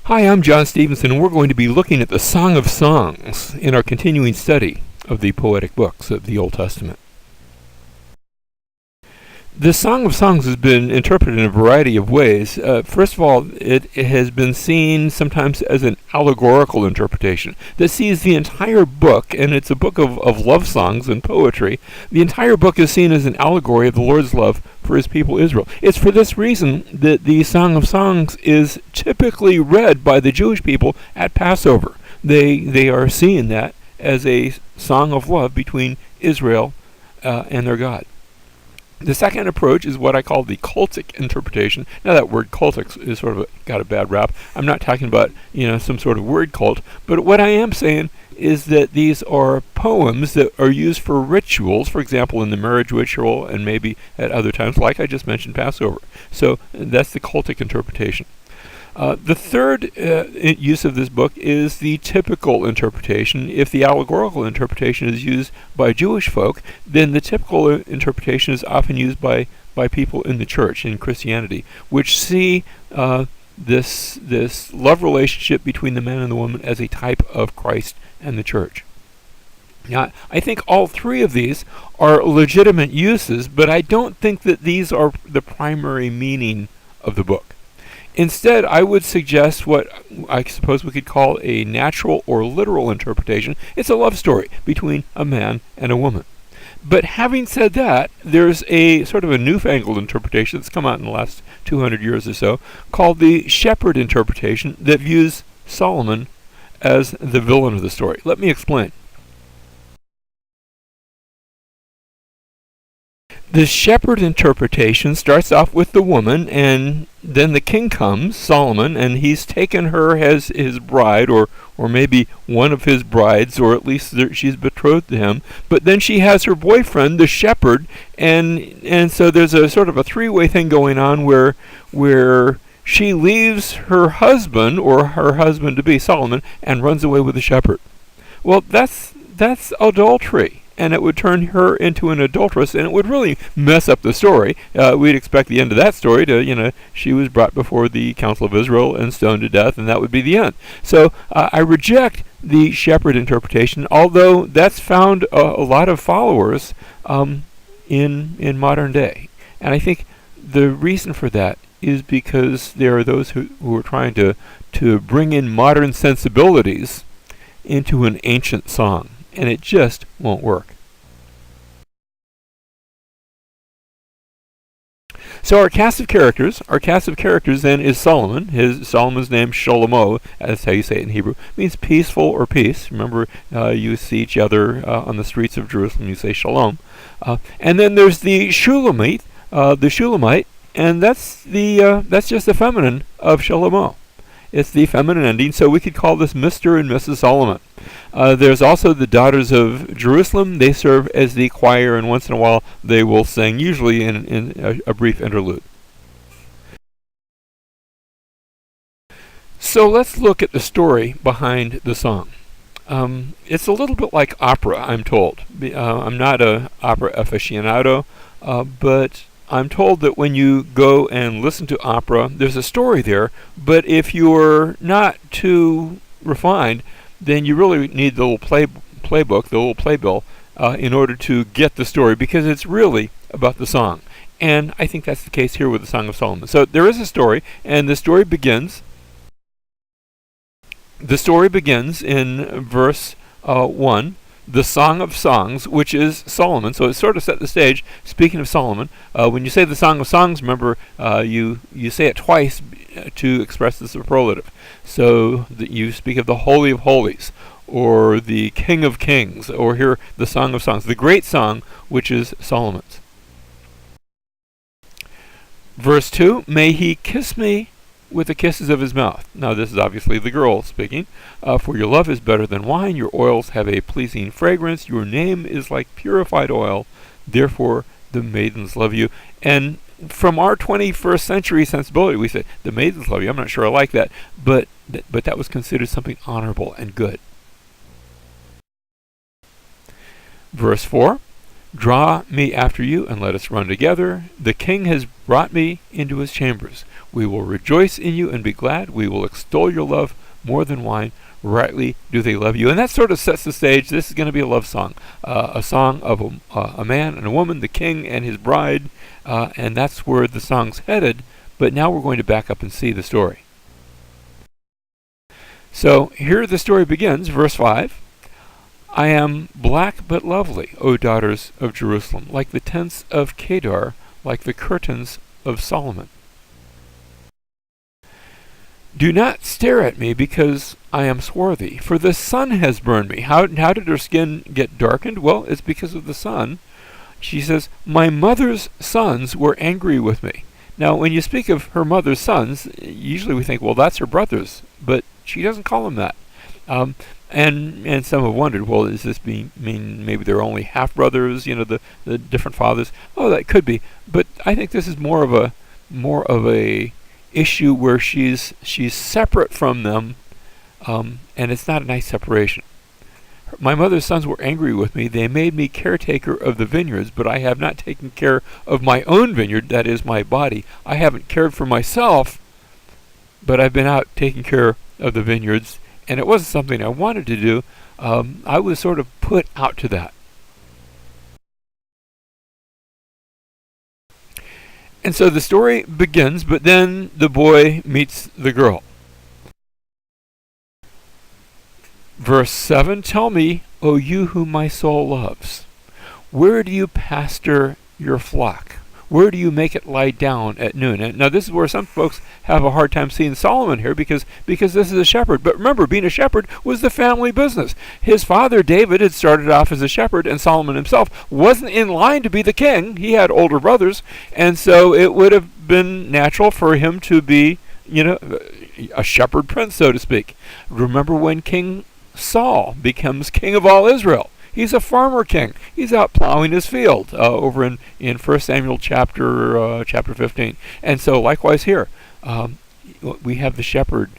Hi, I'm John Stevenson, and we're going to be looking at the Song of Songs in our continuing study of the poetic books of the Old Testament. The Song of Songs has been interpreted in a variety of ways. First of all, it has been seen sometimes as an allegorical interpretation that sees the entire book, and it's a book of love songs and poetry. The entire book is seen as an allegory of the Lord's love for his people Israel. It's for this reason that the Song of Songs is typically read by the Jewish people at Passover. They are seeing that as a song of love between Israel and their God. The second approach is what I call the cultic interpretation. Now that word cultic is sort of got a bad rap. I'm not talking about some sort of word cult, but what I am saying is that these are poems that are used for rituals, for example in the marriage ritual and maybe at other times, like I just mentioned, Passover. So that's the cultic interpretation. The third use of this book is the typical interpretation. If the allegorical interpretation is used by Jewish folk, then the typical interpretation is often used by people in the church, in Christianity, which see this love relationship between the man and the woman as a type of Christ and the church. Now, I think all three of these are legitimate uses, but I don't think that these are the primary meaning of the book. Instead, I would suggest what I suppose we could call a natural or literal interpretation. It's a love story between a man and a woman. But having said that, there's a sort of a newfangled interpretation that's come out in the last 200 years or so called the shepherd interpretation that views Solomon as the villain of the story. Let me explain. The shepherd interpretation starts off with the woman, and then the king comes, Solomon, and he's taken her as his bride, or maybe one of his brides, or at least she's betrothed to him. But then she has her boyfriend, the shepherd, and so there's a sort of a three-way thing going on where she leaves her husband, or her husband-to-be, Solomon, and runs away with the shepherd. Well, that's adultery. And it would turn her into an adulteress, and it would really mess up the story. We'd expect the end of that story to, she was brought before the Council of Israel and stoned to death, and that would be the end. So I reject the shepherd interpretation, although that's found a lot of followers in modern day. And I think the reason for that is because there are those who are trying to bring in modern sensibilities into an ancient song. And it just won't work. So our cast of characters then is Solomon. Solomon's name, Shlomo, that's how you say it in Hebrew, means peaceful or peace. Remember, you see each other on the streets of Jerusalem, you say shalom. And then there's the Shulamite, and that's just the feminine of Shlomo. It's the feminine ending, so we could call this Mr. and Mrs. Solomon. There's also the daughters of Jerusalem. They serve as the choir, and once in a while they will sing, usually in a brief interlude. So let's look at the story behind the song. It's a little bit like opera, I'm told. I'm not an opera aficionado, but I'm told that when you go and listen to opera, there's a story there, but if you're not too refined, then you really need the little playbook, the little playbill, in order to get the story, because it's really about the song. And I think that's the case here with the Song of Solomon. So there is a story, and the story begins in verse 1. The Song of Songs, which is Solomon. So it sort of set the stage. Speaking of Solomon, when you say the Song of Songs, remember you say it twice to express the superlative. So that you speak of the Holy of Holies, or the King of Kings, or here the Song of Songs, the great song, which is Solomon's. Verse 2, may he kiss me with the kisses of his mouth. Now this is obviously the girl speaking. For your love is better than wine, your oils have a pleasing fragrance, your name is like purified oil, therefore the maidens love you. And from our 21st century sensibility, we say, the maidens love you. I'm not sure I like that, but that was considered something honorable and good. Verse 4, draw me after you, and let us run together. The king has brought me into his chambers. We will rejoice in you and be glad. We will extol your love more than wine. Rightly do they love you. And that sort of sets the stage. This is going to be a love song. A song of a man and a woman, the king and his bride. And that's where the song's headed. But now we're going to back up and see the story. So here the story begins, verse 5. I am black but lovely, O daughters of Jerusalem, like the tents of Kedar, like the curtains of Solomon. Do not stare at me because I am swarthy, for the sun has burned me. How did her skin get darkened? Well, it's because of the sun. She says, my mother's sons were angry with me. Now, when you speak of her mother's sons, usually we think, well, that's her brothers, but she doesn't call them that. And some have wondered, well, does this mean maybe they're only half brothers? The different fathers. Oh, that could be, but I think this is more of a issue where she's separate from them, and it's not a nice separation. My mother's sons were angry with me. They made me caretaker of the vineyards, but I have not taken care of my own vineyard, that is my body. I haven't cared for myself, but I've been out taking care of the vineyards, and it wasn't something I wanted to do. I was sort of put out to that. And so the story begins, but then the boy meets the girl. Verse 7, tell me, O you whom my soul loves, where do you pasture your flock? Where do you make it lie down at noon? And now this is where some folks have a hard time seeing Solomon here because this is a shepherd. But remember, being a shepherd was the family business. His father David had started off as a shepherd, and Solomon himself wasn't in line to be the king. He had older brothers, and so it would have been natural for him to be, a shepherd prince, so to speak. Remember when King Saul becomes king of all Israel? He's a farmer king. He's out plowing his field over in 1 Samuel chapter 15. And so likewise here, we have the shepherd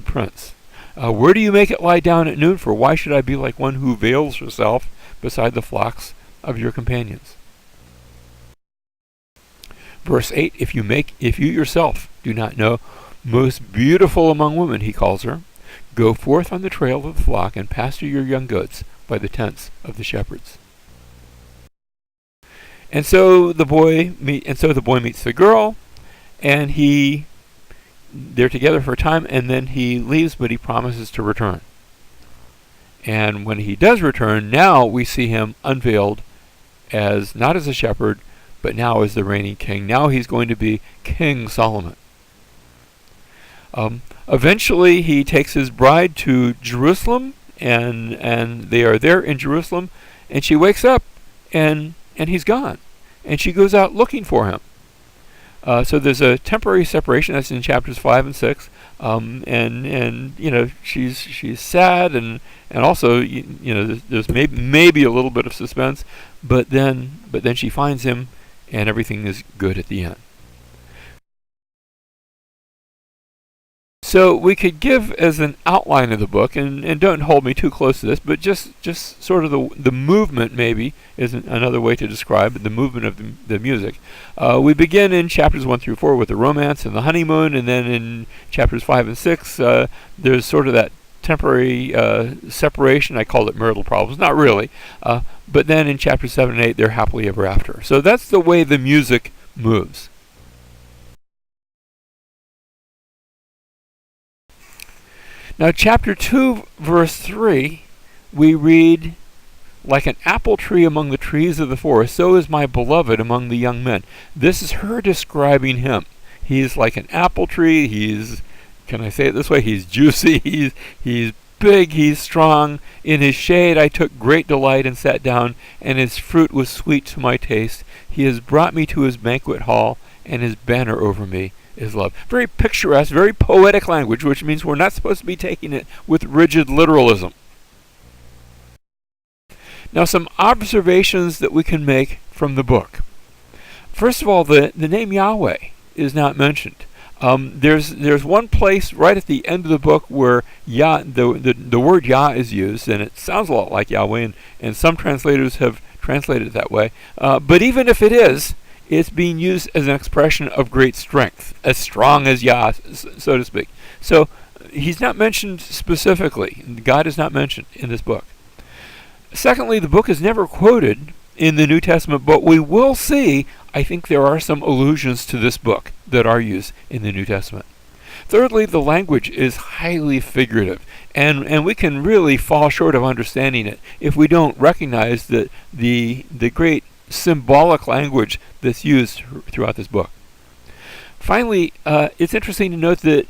prince. Where do you make it lie down at noon? For why should I be like one who veils herself beside the flocks of your companions? Verse 8, if you yourself do not know, most beautiful among women, he calls her, go forth on the trail of the flock and pasture your young goats by the tents of the shepherds. And so the boy meets the girl, and they're together for a time, and then he leaves, but he promises to return. And when he does return, now we see him unveiled as not as a shepherd, but now as the reigning king. Now he's going to be King Solomon. Eventually, he takes his bride to Jerusalem, and they are there in Jerusalem, and she wakes up, and he's gone, and she goes out looking for him. So there's a temporary separation. That's in chapters 5 and 6, and she's sad, and also there's maybe a little bit of suspense, but then she finds him, and everything is good at the end. So we could give as an outline of the book, and don't hold me too close to this, but just sort of the movement maybe is another way to describe the movement of the music. We begin in chapters 1 through 4 with the romance and the honeymoon, and then in chapters 5 and 6 there's sort of that temporary separation. I call it marital problems, not really, but then in chapters 7 and 8 they're happily ever after. So that's the way the music moves. Now, chapter 2, verse 3, we read, like an apple tree among the trees of the forest, so is my beloved among the young men. This is her describing him. He's like an apple tree. Can I say it this way? He's juicy. He's big. He's strong. In his shade I took great delight and sat down, and his fruit was sweet to my taste. He has brought me to his banquet hall, and his banner over me is love. Very picturesque, very poetic language, which means we're not supposed to be taking it with rigid literalism. Now, some observations that we can make from the book. First of all, the name Yahweh is not mentioned. There's one place right at the end of the book where the word Yah is used, and it sounds a lot like Yahweh, and some translators have translated it that way. But even if it is, it's being used as an expression of great strength, as strong as Yah, so to speak. So he's not mentioned specifically. God is not mentioned in this book. Secondly, the book is never quoted in the New Testament, but we will see, I think there are some allusions to this book that are used in the New Testament. Thirdly, the language is highly figurative, and we can really fall short of understanding it if we don't recognize that the great symbolic language that's used throughout this book. Finally, it's interesting to note that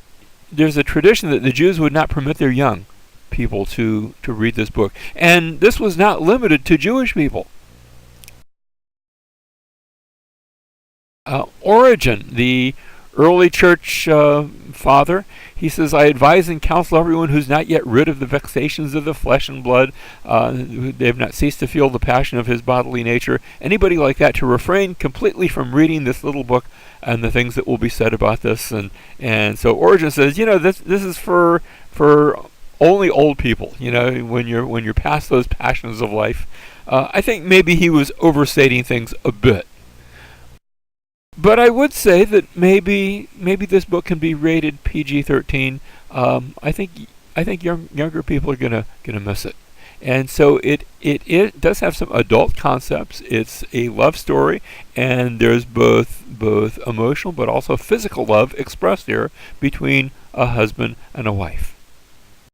there's a tradition that the Jews would not permit their young people to read this book, and this was not limited to Jewish people. Origen, the early church father, he says, I advise and counsel everyone who's not yet rid of the vexations of the flesh and blood, they have not ceased to feel the passion of his bodily nature, anybody like that, to refrain completely from reading this little book and the things that will be said about this. And so Origen says, this is for only old people, when you're past those passions of life. I think maybe he was overstating things a bit. But I would say that maybe this book can be rated PG-13. I think younger people are gonna miss it, and so it does have some adult concepts. It's a love story, and there's both emotional but also physical love expressed here between a husband and a wife.